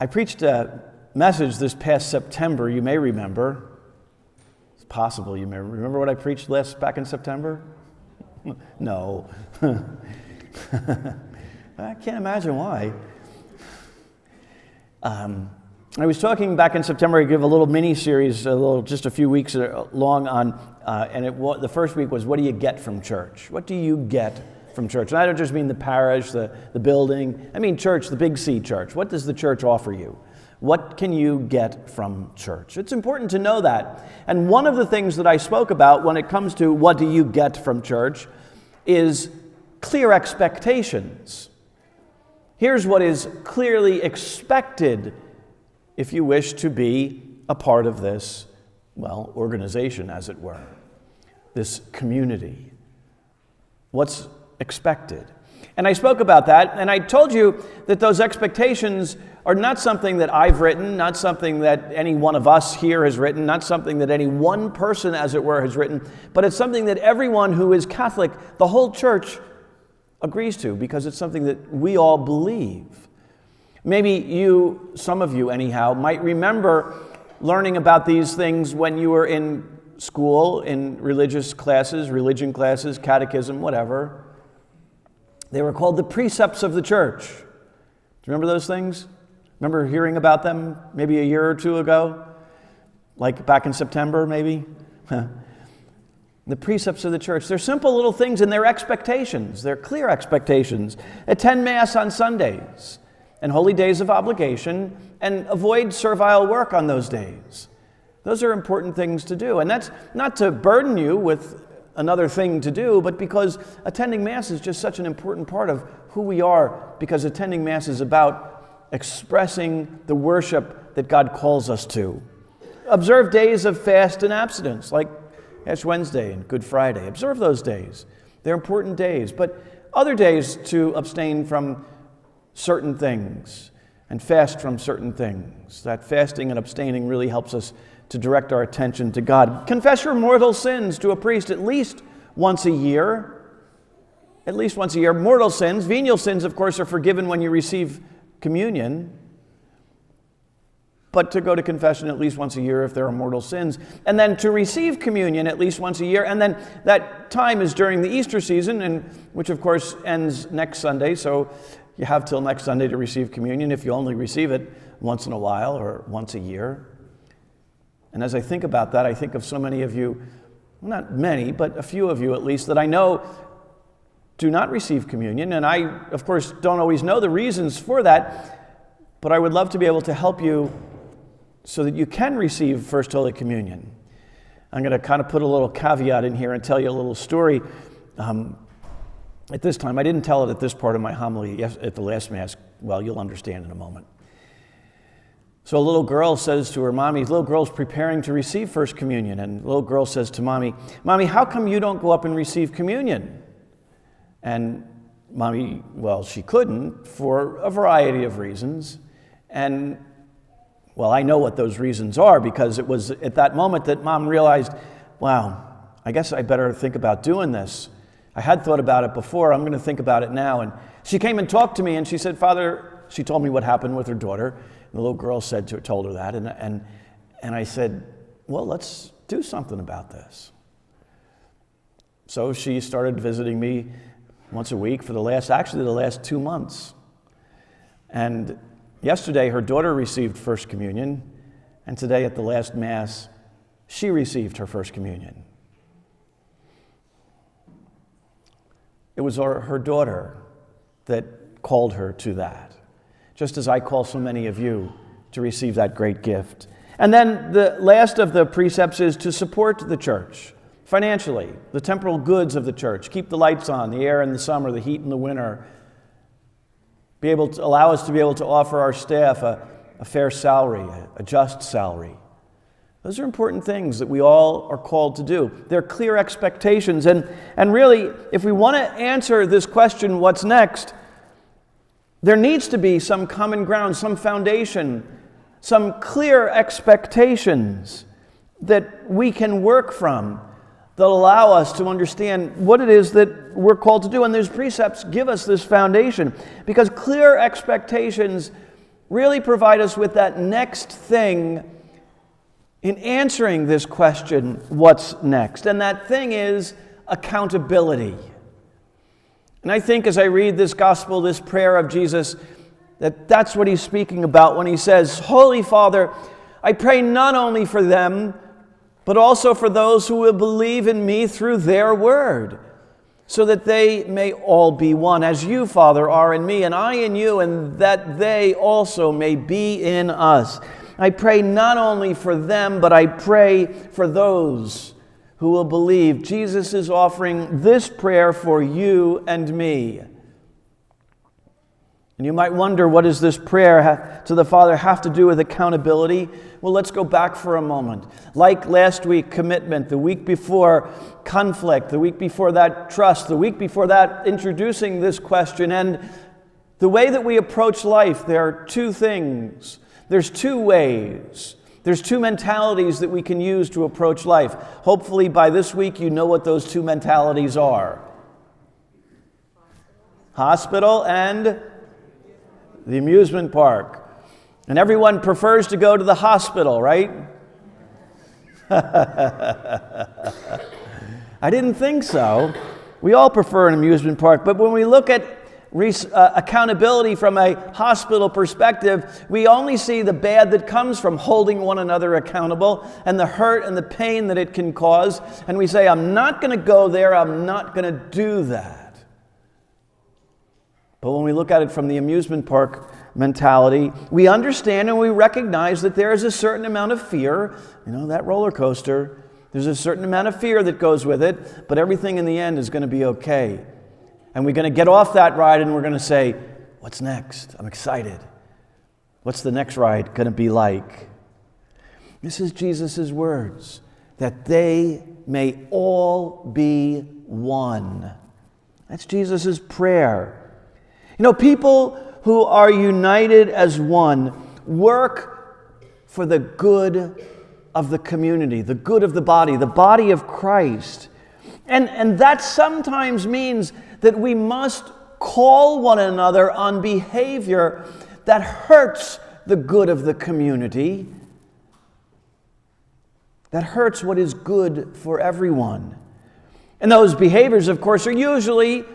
I preached a message this past September, you may remember. It's possible you may remember what I preached back in September? No. I can't imagine why. I was talking back in September. I gave a little mini-series, just a few weeks long on, the first week was, what do you get from church? What do you get from church? And I don't just mean the parish, the building. I mean church, the big C church. What does the church offer you? What can you get from church? It's important to know that. And one of the things that I spoke about when it comes to what do you get from church is clear expectations. Here's what is clearly expected if you wish to be a part of this, organization, as it were, this community. What's expected? And I spoke about that, and I told you that those expectations are not something that I've written, not something that any one of us here has written, not something that any one person, as it were, has written, but it's something that everyone who is Catholic, the whole church, agrees to, because it's something that we all believe. Maybe some of you anyhow, might remember learning about these things when you were in school, in religion classes, catechism, whatever. They were called the precepts of the church. Do you remember those things? Remember hearing about them maybe a year or two ago? Like back in September, maybe? The precepts of the church. They're simple little things, and they're expectations. They're clear expectations. Attend Mass on Sundays and holy days of obligation, and avoid servile work on those days. Those are important things to do. And that's not to burden you with another thing to do, but because attending Mass is just such an important part of who we are, because attending Mass is about expressing the worship that God calls us to. Observe days of fast and abstinence, like Ash Wednesday and Good Friday. Observe those days. They're important days. But other days to abstain from certain things and fast from certain things. That fasting and abstaining really helps us to direct our attention to God. Confess your mortal sins to a priest at least once a year. At least once a year. Mortal sins, venial sins, of course, are forgiven when you receive communion. But to go to confession at least once a year if there are mortal sins. And then to receive communion at least once a year. And then that time is during the Easter season, which of course ends next Sunday. So you have till next Sunday to receive communion if you only receive it once in a while or once a year. And as I think about that, I think of so many of you, not many, but a few of you at least, that I know do not receive communion. And I, of course, don't always know the reasons for that, but I would love to be able to help you so that you can receive First Holy Communion. I'm going to kind of put a little caveat in here and tell you a little story. At this time, I didn't tell it at this part of my homily at the last Mass. Well, you'll understand in a moment. So a little girl says to her mommy, little girl's preparing to receive First Communion, and the little girl says to Mommy, how come you don't go up and receive communion? And Mommy, she couldn't for a variety of reasons. And, I know what those reasons are, because it was at that moment that Mom realized, wow, I guess I better think about doing this. I had thought about it before, I'm going to think about it now. And she came and talked to me, and she said, Father, she told me what happened with her daughter. And the little girl told her that, and I said, let's do something about this. So she started visiting me once a week for the last 2 months. And yesterday, her daughter received First Communion, and today at the last Mass, she received her First Communion. It was her daughter that called her to that, just as I call so many of you to receive that great gift. And then the last of the precepts is to support the church financially, the temporal goods of the church. Keep the lights on, the air in the summer, the heat in the winter. Allow us to be able to offer our staff a fair salary, a just salary. Those are important things that we all are called to do. They're clear expectations. And really, if we want to answer this question, what's next, there needs to be some common ground, some foundation, some clear expectations that we can work from that allow us to understand what it is that we're called to do. And those precepts give us this foundation, because clear expectations really provide us with that next thing in answering this question, what's next? And that thing is accountability. And I think as I read this gospel, this prayer of Jesus, that's what he's speaking about when he says, Holy Father, I pray not only for them, but also for those who will believe in me through their word, so that they may all be one, as you, Father, are in me, and I in you, and that they also may be in us. I pray not only for them, but I pray for those who will believe. Jesus is offering this prayer for you and me. And you might wonder, what does this prayer to the Father have to do with accountability? Well, let's go back for a moment. Like last week, commitment. The week before, conflict. The week before that, trust. The week before that, introducing this question. And the way that we approach life, there are two things. There's two ways. There's two mentalities that we can use to approach life. Hopefully by this week you know what those two mentalities are. Hospital and the amusement park. And everyone prefers to go to the hospital, right? I didn't think so. We all prefer an amusement park, but when we look at accountability from a hospital perspective, we only see the bad that comes from holding one another accountable and the hurt and the pain that it can cause. And we say, I'm not going to go there, I'm not going to do that. But when we look at it from the amusement park mentality, we understand and we recognize that there is a certain amount of fear. You know, that roller coaster, there's a certain amount of fear that goes with it, but everything in the end is going to be okay. And we're going to get off that ride and we're going to say, what's next? I'm excited. What's the next ride going to be like? This is Jesus' words, that they may all be one. That's Jesus' prayer. You know, people who are united as one work for the good of the community, the good of the body of Christ. And that sometimes means that we must call one another on behavior that hurts the good of the community, that hurts what is good for everyone. And those behaviors, of course, are usually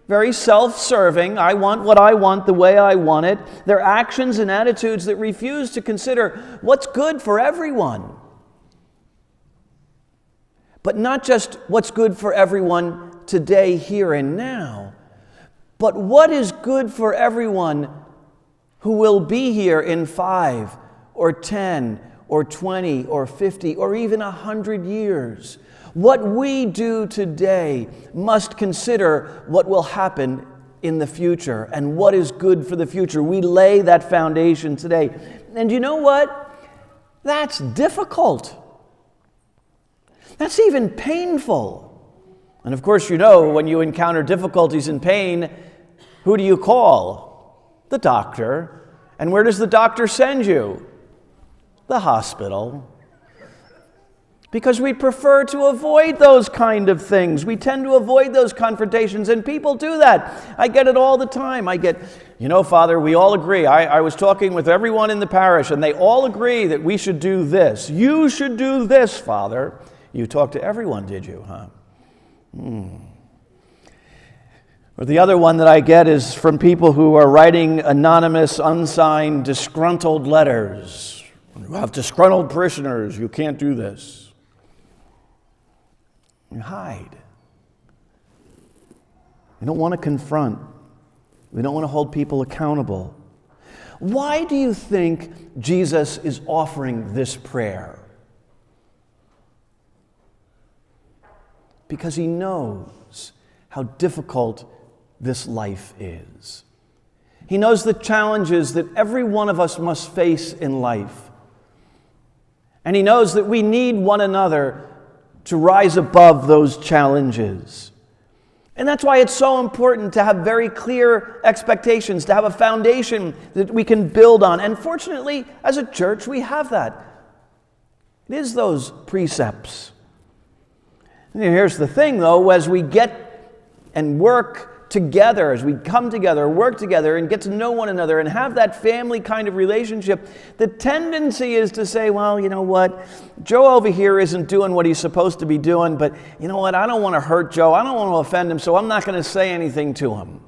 very self-serving. I want what I want the way I want it. They're actions and attitudes that refuse to consider what's good for everyone. But not just what's good for everyone today, here and now, but what is good for everyone who will be here in 5 or 10 or 20 or 50 or even 100 years. What we do today must consider what will happen in the future and what is good for the future. We lay that foundation today. And you know what? That's difficult. That's even painful. And of course, you know, when you encounter difficulties and pain, who do you call? The doctor. And where does the doctor send you? The hospital. Because we prefer to avoid those kind of things. We tend to avoid those confrontations, and people do that. I get it all the time. You know, Father, we all agree. I was talking with everyone in the parish, and they all agree that we should do this. You should do this, Father. You talked to everyone, did you, huh? Or the other one that I get is from people who are writing anonymous, unsigned, disgruntled letters. You have disgruntled parishioners. You can't do this. You hide. We don't want to confront. We don't want to hold people accountable. Why do you think Jesus is offering this prayer? Because he knows how difficult this life is. He knows the challenges that every one of us must face in life. And he knows that we need one another to rise above those challenges. And that's why it's so important to have very clear expectations, to have a foundation that we can build on. And fortunately, as a church, we have that. It is those precepts. And here's the thing, though, as we get and work together, as we come together, work together, and get to know one another and have that family kind of relationship, the tendency is to say, well, you know what, Joe over here isn't doing what he's supposed to be doing, but you know what, I don't want to hurt Joe, I don't want to offend him, so I'm not going to say anything to him.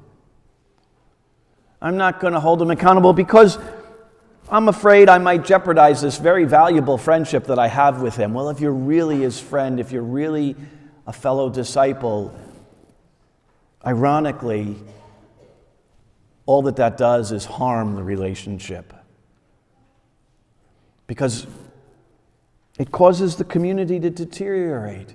I'm not going to hold him accountable because I'm afraid I might jeopardize this very valuable friendship that I have with him. Well, if you're really his friend, if you're really a fellow disciple, ironically, all that does is harm the relationship. Because it causes the community to deteriorate.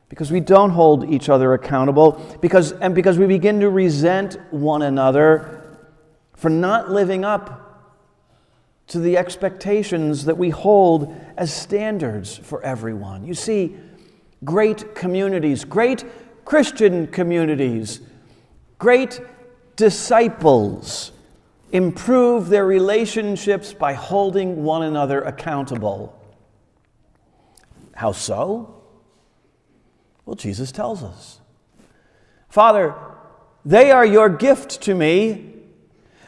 Because we don't hold each other accountable. Because we begin to resent one another for not living up to the expectations that we hold as standards for everyone. You see, great communities, great Christian communities, great disciples improve their relationships by holding one another accountable. How so? Well, Jesus tells us. Father, they are your gift to me.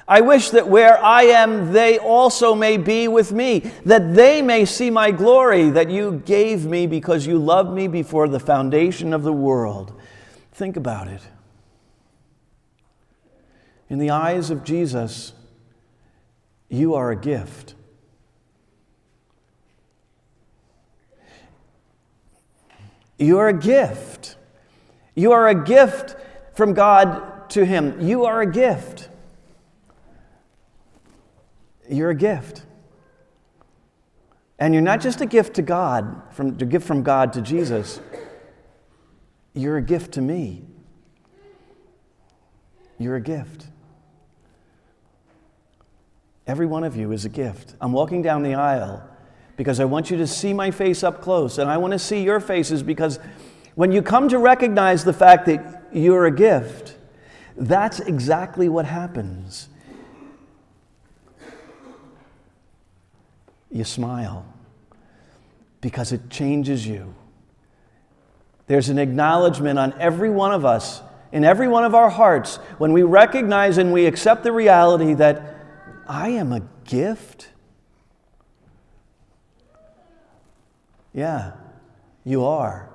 I wish that where I am, they also may be with me, that they may see my glory that you gave me because you loved me before the foundation of the world. Think about it. In the eyes of Jesus, you are a gift. You are a gift. You are a gift from God to him. You are a gift. You're a gift. And you're not just a gift to God, a gift from God to Jesus. You're a gift to me. You're a gift. Every one of you is a gift. I'm walking down the aisle because I want you to see my face up close, and I want to see your faces because when you come to recognize the fact that you're a gift, that's exactly what happens. You smile because it changes you. There's an acknowledgement on every one of us, in every one of our hearts, when we recognize and we accept the reality that I am a gift. Yeah, you are.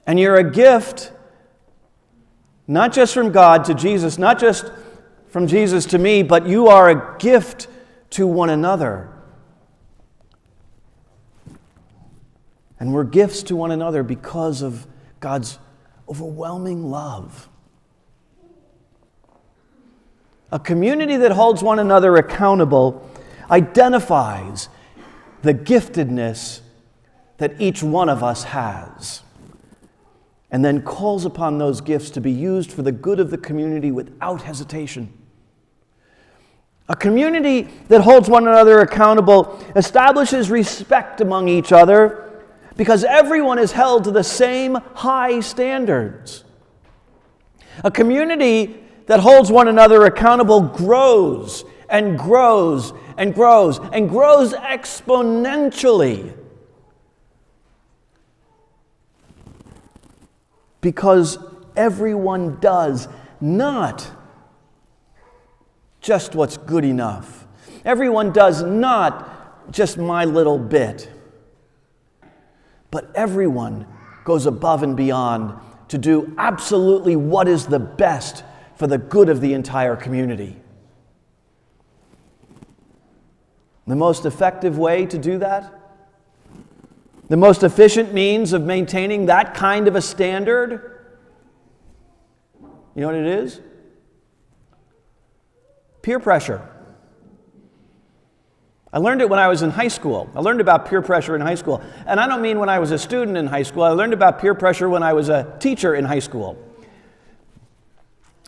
And you're a gift, not just from God to Jesus, not just from Jesus to me, but you are a gift to one another. And we're gifts to one another because of God's overwhelming love. A community that holds one another accountable identifies the giftedness that each one of us has, and then calls upon those gifts to be used for the good of the community without hesitation. A community that holds one another accountable establishes respect among each other because everyone is held to the same high standards. A community that holds one another accountable grows and grows and grows and grows exponentially because everyone does not just what's good enough. Everyone does not just my little bit. But everyone goes above and beyond to do absolutely what is the best for the good of the entire community. The most effective way to do that, the most efficient means of maintaining that kind of a standard, you know what it is? Peer pressure. I learned it when I was in high school. I learned about peer pressure in high school. And I don't mean when I was a student in high school. I learned about peer pressure when I was a teacher in high school.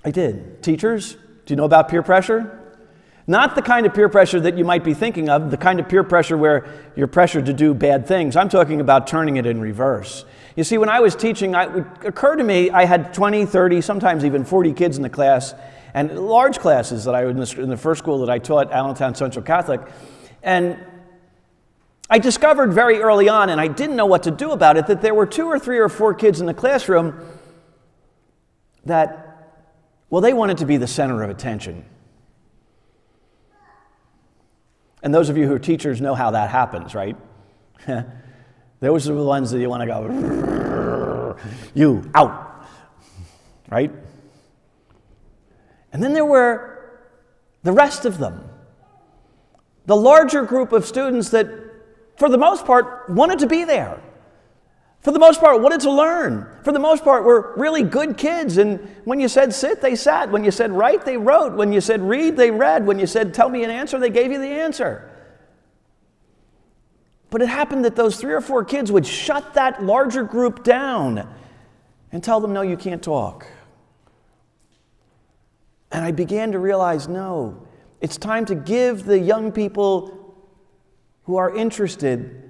I did. Teachers, do you know about peer pressure? Not the kind of peer pressure that you might be thinking of, the kind of peer pressure where you're pressured to do bad things. I'm talking about turning it in reverse. You see, when I was teaching, it occurred to me I had 20, 30, sometimes even 40 kids in the class, and large classes that I was in the first school that I taught, Allentown Central Catholic. And I discovered very early on, and I didn't know what to do about it, that there were 2 or 3 or 4 kids in the classroom that, well, they wanted to be the center of attention. And those of you who are teachers know how that happens, right? Those are the ones that you want to go, you, out, right? And then there were the rest of them, the larger group of students that, for the most part, wanted to be there. For the most part, wanted to learn. For the most part, were really good kids. And when you said sit, they sat. When you said write, they wrote. When you said read, they read. When you said tell me an answer, they gave you the answer. But it happened that those 3 or 4 kids would shut that larger group down and tell them, no, you can't talk. And I began to realize, no, it's time to give the young people who are interested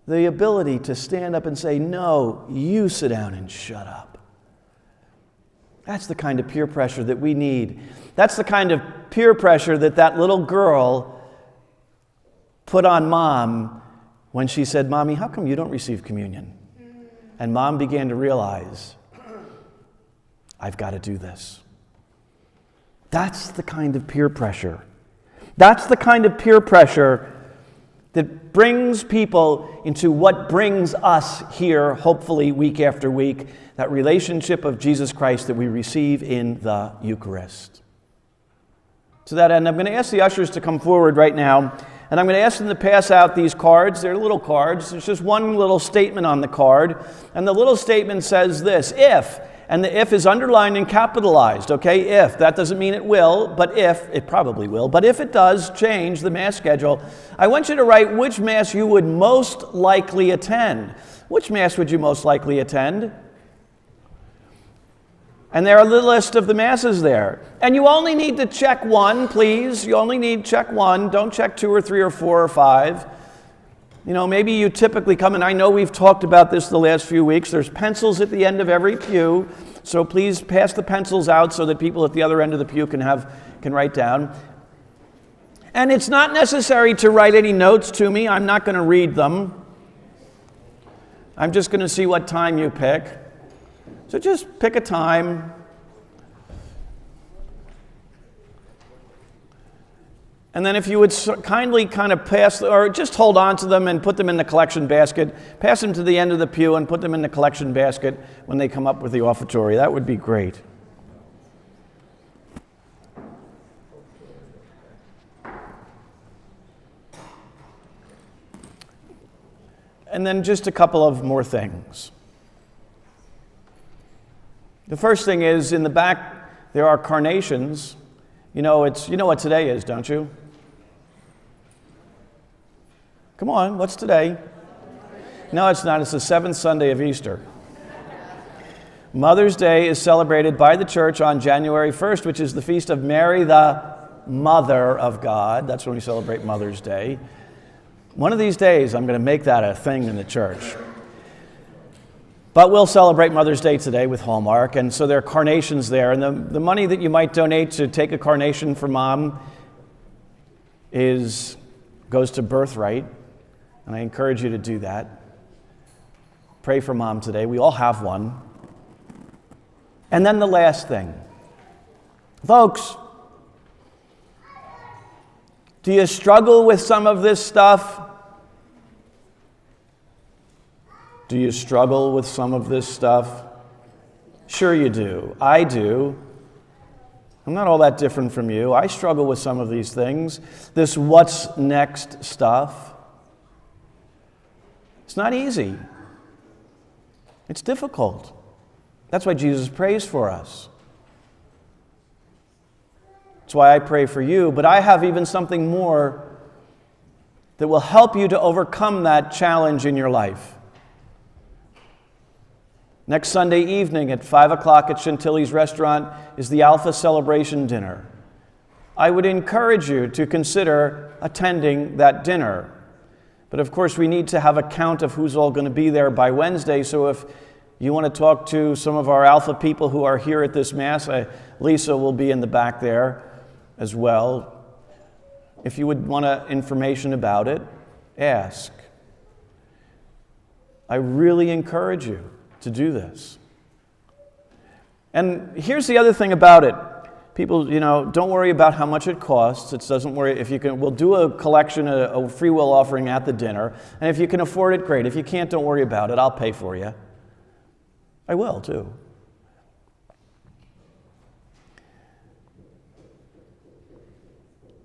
the ability to stand up and say, no, you sit down and shut up. That's the kind of peer pressure that we need. That's the kind of peer pressure that little girl put on Mom when she said, Mommy, how come you don't receive communion? And Mom began to realize, I've got to do this. That's the kind of peer pressure. That's the kind of peer pressure that brings people into what brings us here, hopefully week after week, that relationship of Jesus Christ that we receive in the Eucharist. To that end, I'm going to ask the ushers to come forward right now, and I'm going to ask them to pass out these cards. They're little cards. There's just one little statement on the card, and the little statement says this, if, and the if is underlined and capitalized, okay? If. That doesn't mean it will, but if, it probably will, but if it does change the Mass schedule, I want you to write which Mass you would most likely attend. Which Mass would you most likely attend? And there are the list of the Masses there. And you only need to check one, please. You only need to check one. Don't check 2 or 3 or 4 or 5. You know, maybe you typically come, and I know we've talked about this the last few weeks. There's pencils at the end of every pew, so please pass the pencils out so that people at the other end of the pew can write down. And it's not necessary to write any notes to me. I'm not going to read them. I'm just going to see what time you pick. So just pick a time. And then if you would kindly kind of pass, or just hold on to them and put them in the collection basket, pass them to the end of the pew and put them in the collection basket when they come up with the offertory. That would be great. And then just a couple of more things. The first thing is, in the back, there are carnations. You know what today is, don't you? Come on, what's today? No, it's not. It's the 7th Sunday of Easter. Mother's Day is celebrated by the church on January 1st, which is the feast of Mary, the Mother of God. That's when we celebrate Mother's Day. One of these days, I'm going to make that a thing in the church. But we'll celebrate Mother's Day today with Hallmark, and so there are carnations there. And the money that you might donate to take a carnation for Mom goes to Birthright, and I encourage you to do that. Pray for Mom today. We all have one. And then the last thing. Folks, do you struggle with some of this stuff? Do you struggle with some of this stuff? Sure you do. I do. I'm not all that different from you. I struggle with some of these things. This what's next stuff. It's not easy. It's difficult. That's why Jesus prays for us. That's why I pray for you. But I have even something more that will help you to overcome that challenge in your life. Next Sunday evening at 5 o'clock at Chantilly's restaurant is the Alpha Celebration Dinner. I would encourage you to consider attending that dinner. But of course, we need to have a count of who's all going to be there by Wednesday, so if you want to talk to some of our Alpha people who are here at this Mass, Lisa will be in the back there as well. If you would want information about it, ask. I really encourage you to do this. And here's the other thing about it. People, don't worry about how much it costs. It doesn't worry if you can. We'll do a collection, a free will offering at the dinner. And if you can afford it, great. If you can't, don't worry about it. I'll pay for you. I will, too.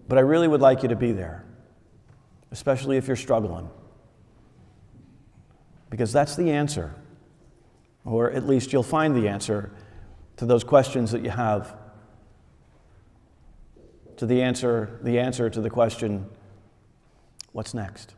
But I really would like you to be there, especially if you're struggling. Because that's the answer. Or at least you'll find the answer to those questions that you have. To the answer to the question, what's next?